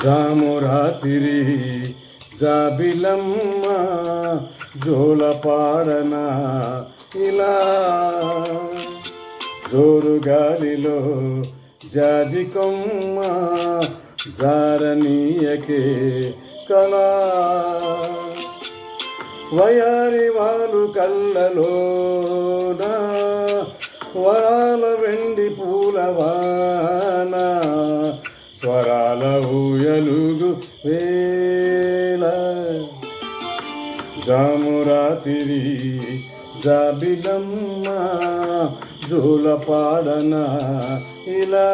జామురాతిరి జాబిలమ్మ జోలపాడన ఇలా జోరు గాలిలో జాజి కొమ్మ జారనీయకే కళా వయారి వాలు కళ్ళలోన వరాల వెండి పూలవాన స్వరాల ఊయలుగు వేళ జామురాతిరి జాబిలమ్మ జోలపాడన ఇలా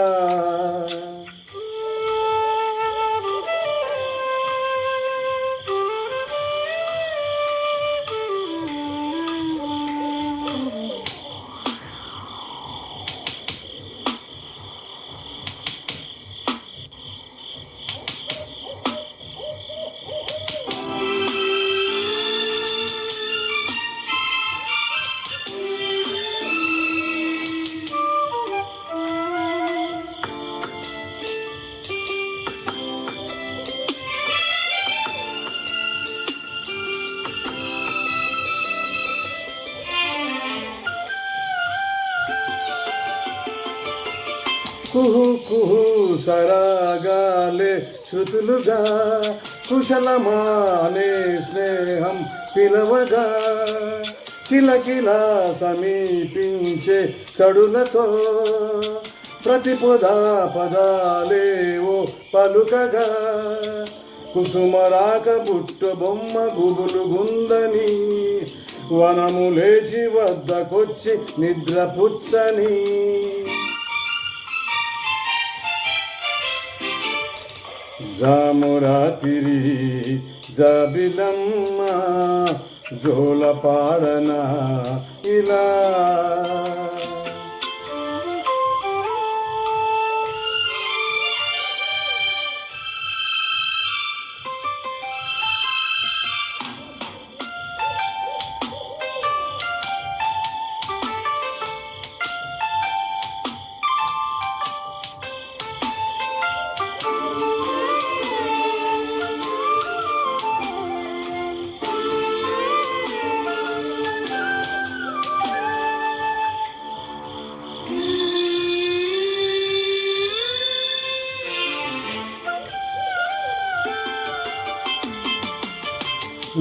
కుహు కుహు సరాగాలే శృతులుగా కుశలమానే స్నేహం పిలవగా కిలకిలా సమీపించే చడులతో ప్రతి పదాలేవో పలుకగా కుసుమరాక పుట్ట బొమ్మ గుబులు గుందని వనము లేచి వద్దకొచ్చి నిద్రపుచ్చని జామురాతిరి జాబిలమ్మ జోలపాడన ఇలా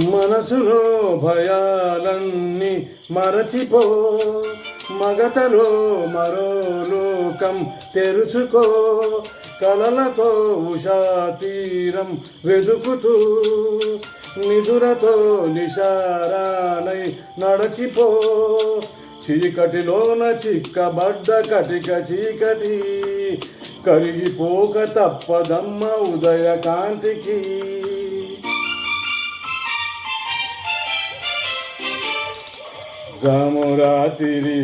మనసులో భయాలన్నీ మరచిపో మగతలో మరో లోకం తెరుచుకో కలలతో ఉషా తీరం వెదుకుతూ నిదురతో నిశారానై నడచిపో చీకటిలోన చిక్కబడ్డ కటిక చీకటి కరిగిపోక తప్పదమ్మ ఉదయ కాంతికి జామురాతిరి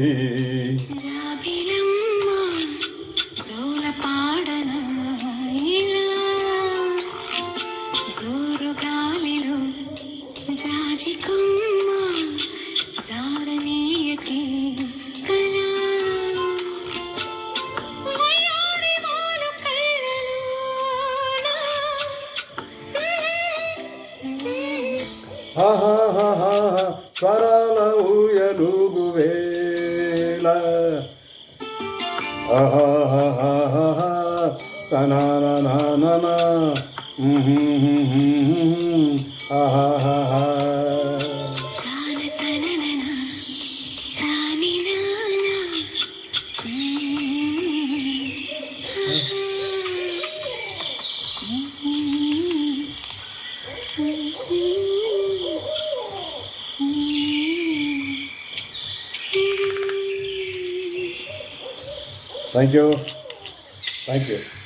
జాబిలమ్మ జోలపాడన ఇలా జోరు గాలిలో జాజి కొమ్మ జారనీయకే కళా వయారి వాలు కళ్ళలోన ఆహాహాహా స్వరాల ఊయలుగు వేళ ఆహాహాహా తనానా ఆహాహా Thank you.